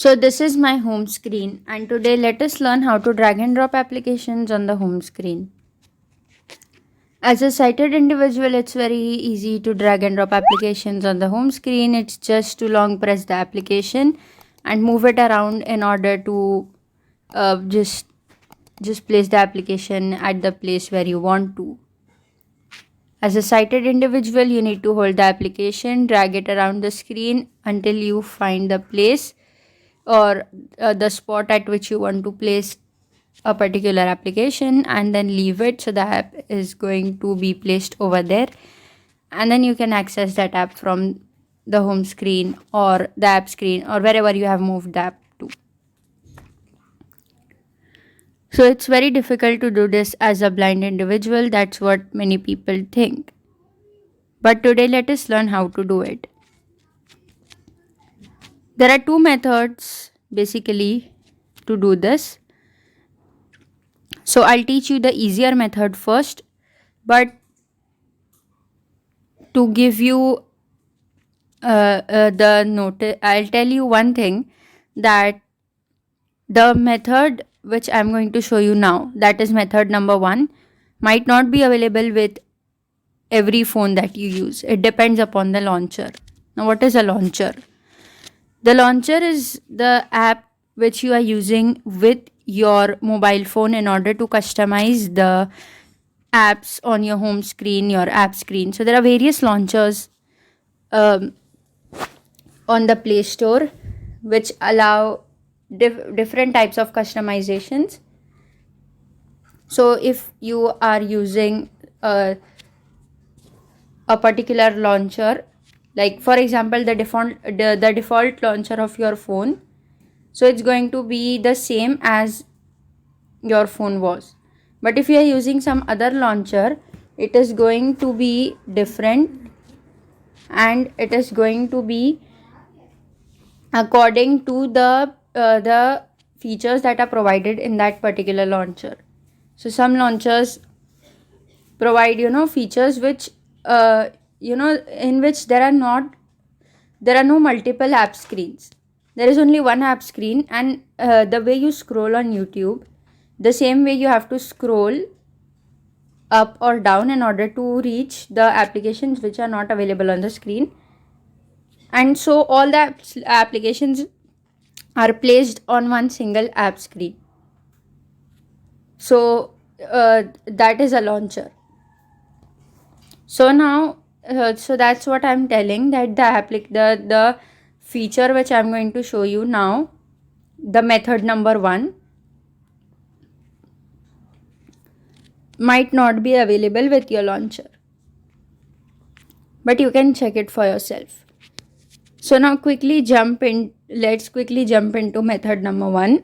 So this is my home screen, and today let us learn how to drag and drop applications on the home screen. As a sighted individual, it's very easy to drag and drop applications on the home screen. It's just to long press the application and move it around in order to just place the application at the place where you want to. As a sighted individual, you need to hold the application, drag it around the screen until you find the place or the spot at which you want to place a particular application, and then leave it so the app is going to be placed over there, and then you can access that app from the home screen or the app screen or wherever you have moved the app to. So it's very difficult to do this as a blind individual. That's what many people think. But today let us learn how to do it. There are two methods basically to do this. So I'll teach you the easier method first, but to give you the notice, I'll tell you one thing, that the method which I'm going to show you now, that is method number 1, might not be available with every phone that you use. It depends upon the launcher. Now, what is a launcher? The launcher is the app which you are using with your mobile phone in order to customize the apps on your home screen, your app screen. So there are various launchers on the Play Store which allow different types of customizations. So if you are using a particular launcher, like for example the default launcher of your phone, so it's going to be the same as your phone was. But if you are using some other launcher, it is going to be different, and it is going to be according to the features that are provided in that particular launcher. So some launchers provide features which in which there are no multiple app screens. There is only one app screen, and the way you scroll on YouTube, the same way you have to scroll up or down in order to reach the applications which are not available on the screen. And so all the applications are placed on one single app screen. So that is a launcher. So now so that's what I'm telling, that the feature which I'm going to show you now, the method number 1, might not be available with your launcher, but you can check it for yourself. So now let's quickly jump into method number 1.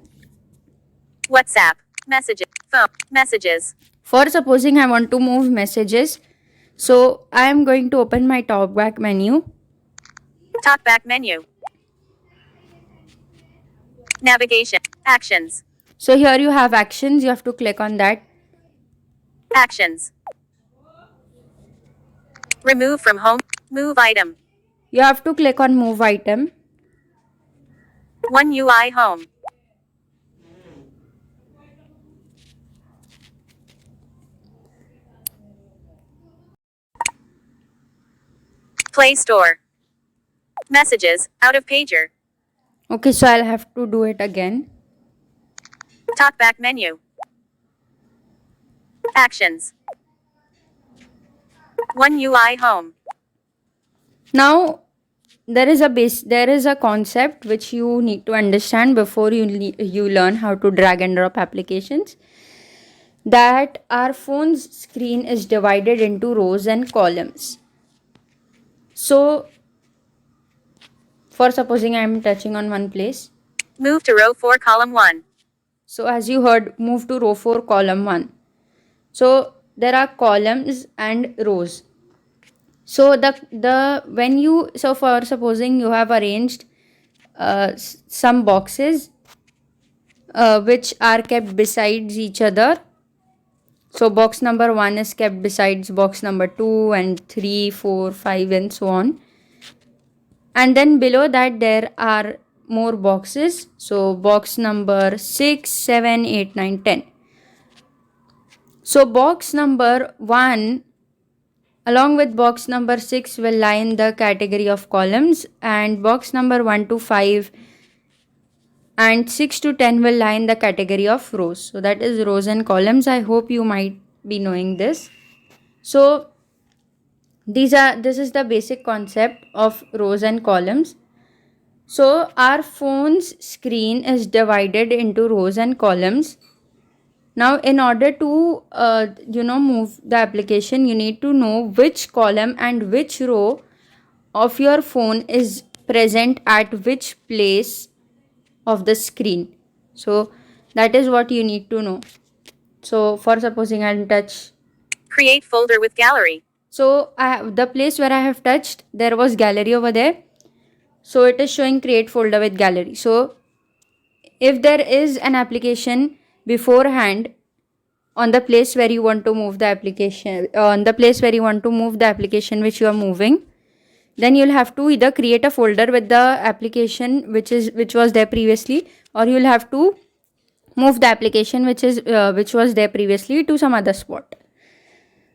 WhatsApp, messages, phone, messages. For supposing I want to move messages, so I am going to open my talkback menu. Talkback menu. Navigation, actions, So here you have actions, you have to click on that. actions. Remove from home, move item. You have to click on move item. One UI home. Play Store. Messages, out of pager. Okay, so I'll have to do it again. Talkback menu. Actions. One UI home. Now there is a concept which you need to understand before you learn how to drag and drop applications, that our phone's screen is divided into rows and columns. So for supposing I am touching on one place, Move to row 4 column 1. so as you heard, move to row 4 column 1. So there are columns and rows. So for supposing you have arranged some boxes which are kept besides each other. So box number 1 is kept besides box number 2 and 3, 4, 5 and so on. And then below that there are more boxes. So box number 6, 7, 8, 9, 10. So box number 1 along with box number 6 will lie in the category of columns, and box number 1 to 5 and 6 to 10 will lie in the category of rows. So that is rows and columns. I hope you might be knowing this. So this is the basic concept of rows and columns. So our phone's screen is divided into rows and columns. Now in order to move the application, you need to know which column and which row of your phone is present at which place of the screen. So that is what you need to know. So for supposing I'll touch, Create folder with gallery. so the place where I have touched, there was gallery over there. So it is showing create folder with gallery. So if there is an application beforehand on the place where you want to move the application, on the place where you want to move the application which you are moving, then you'll have to either create a folder with the application which was there previously, or you'll have to move the application which was there previously to some other spot.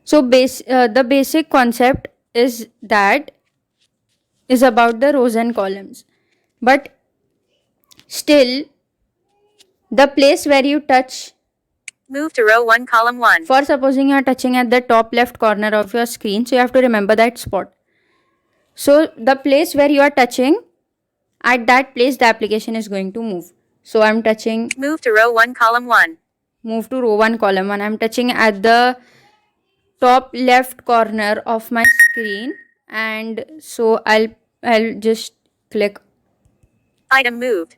So the basic concept is about the rows and columns, but still the place where you touch, Move to row 1 column 1. for supposing you are touching at the top left corner of your screen, so you have to remember that spot. So the place where you are touching, at that place the application is going to move. So I'm touching, Move to row 1 column 1. move to row 1 column 1. I'm touching at the top left corner of my screen, and so I'll just click. Item moved.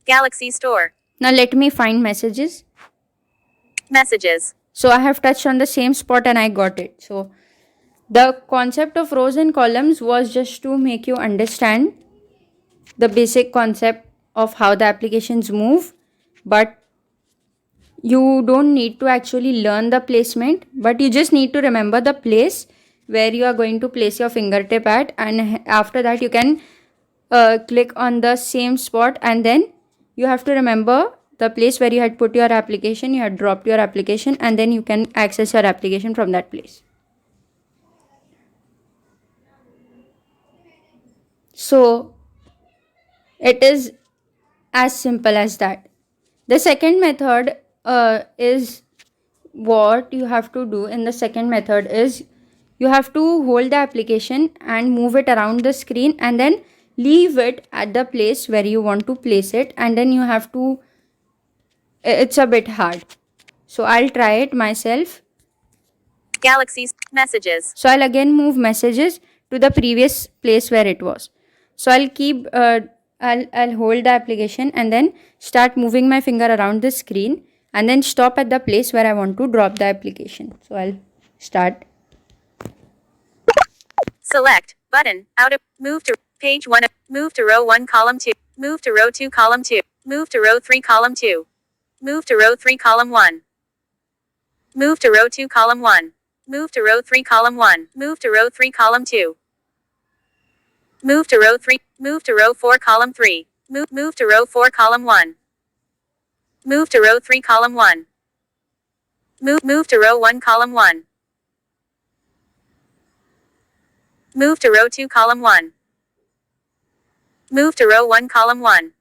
Galaxy Store. Now let me find messages. Messages. So I have touched on the same spot and I got it. So the concept of rows and columns was just to make you understand the basic concept of how the applications move, but you don't need to actually learn the placement, but you just need to remember the place where you are going to place your fingertip at, and after that you can click on the same spot, and then you have to remember the place where you had put your application, you had dropped your application, and then you can access your application from that place. So it is as simple as that. The second method is what you have to do in the second method is you have to hold the application and move it around the screen, and then leave it at the place where you want to place it, and then you have to, it's a bit hard. So I'll try it myself. Galaxy's messages. So I'll again move messages to the previous place where it was. So I'll keep I'll hold the application and then start moving my finger around the screen, and then stop at the place where I want to drop the application. So I'll start. Select button out of move to page 1. Move to row 1 column 2. Move to row 2 column 2. Move to row 3 column 2. Move to row 3 column 1. Move to row 2 column 1. Move to row 3 column 1. Move to row 3 column 2. Move to row 3. Move to row 4 column 3. Move to row 4 column 1. Move to row 3 column 1. Move to row 1 column 1. Move to row 2 column 1. Move to row 1 column 1.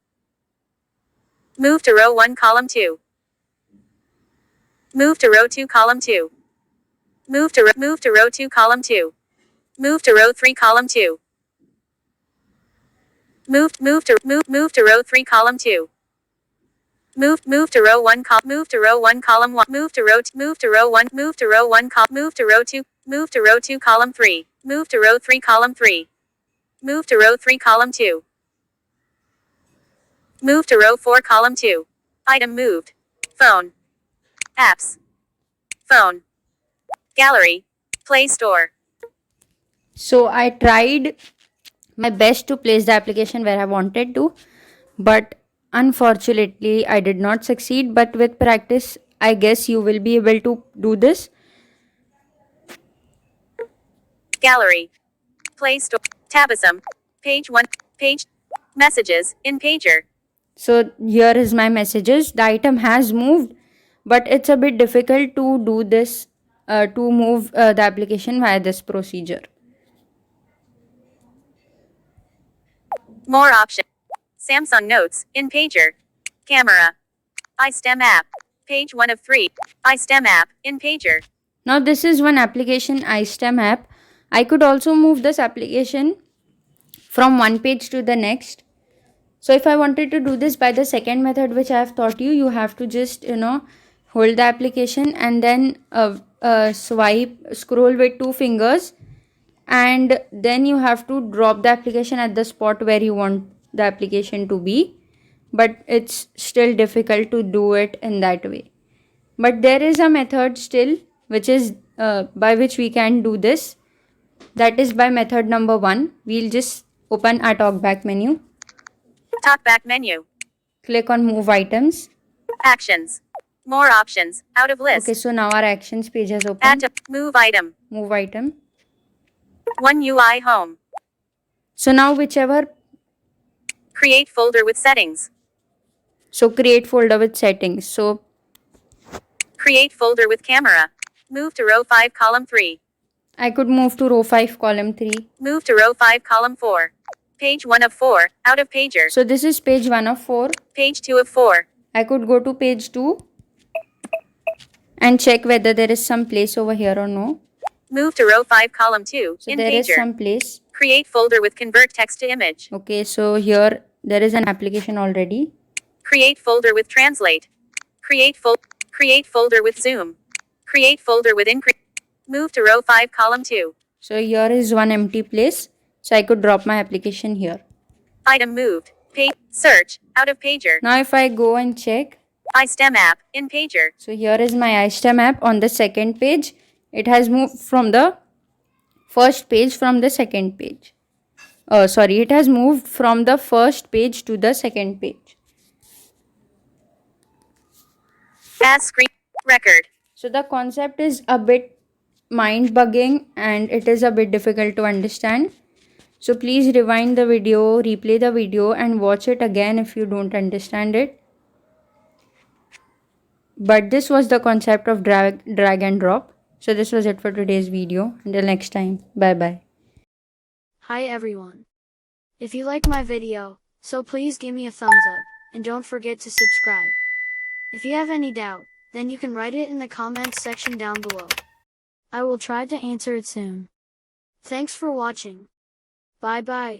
Move to row 1 column 2. Move to row 2 column 2. Move to row 2 column 2. Move to row 3 column 2. Move to row 3 column 2. Move to row 1 move to row 1 column 1. Move to row 1 move to row 1 move to row 2 move to row 2 column 3. Move to row 3 column 3. Move to row 3 column 2. Move to row 4 column 2. Item moved. Phone. Apps. Phone. Gallery. Play Store. So I tried my best to place the application where I wanted to, but unfortunately I did not succeed. But with practice, I guess you will be able to do this. Gallery. Play Store. Tabism. Page 1. Page. Messages, in Pager. So here is my messages. The item has moved, but it's a bit difficult to do this, to move the application via this procedure. More option. Samsung Notes, in Pager. Camera. iStem app. Page 1 of 3. iStem app, in Pager. Now this is one application, iStem app. I could also move this application from one page to the next. So if I wanted to do this by the second method which I have taught you, you have to just hold the application and then scroll with two fingers, and then you have to drop the application at the spot where you want the application to be, but it's still difficult to do it in that way. But there is a method still which is by which we can do this. That is by method number 1. We'll just open our talkback menu, Talkback menu. click on move items. Actions. More options, out of list. Okay, so now our actions page has opened. Add to move item. Move item. One UI home. So now whichever, Create folder with settings. so create folder with settings. So Create folder with camera. Move to row 5 column 3. I could move to row 5 column 3. Move to row 5 column 4. Page 1 of 4, out of Pager. So this is page 1 of 4. Page 2 of 4. I could go to page 2 and check whether there is some place over here or no. Move to row 5 column 2, So in there is Pager. some place. Create folder with convert text to image. Okay, so here there is an application already. Create folder with translate. Create folder with zoom. Create folder with increase. Move to row 5 column 2. So here is one empty place. So I could drop my application here. Item moved. Page search, out of Pager. Now if I go and check, iStem app, in Pager. so here is my iStem app on the second page. It has moved from the first page from the second page. It has moved from the first page to the second page. As screen record. So the concept is a bit mind bugging and it is a bit difficult to understand. So please rewind the video, replay the video and watch it again if you don't understand it. But this was the concept of drag and drop. So this was it for today's video. Until next time, bye bye. Hi everyone. If you like my video, so please give me a thumbs up, and don't forget to subscribe. If you have any doubt, then you can write it in the comments section down below. I will try to answer it soon. Thanks for watching. Bye bye.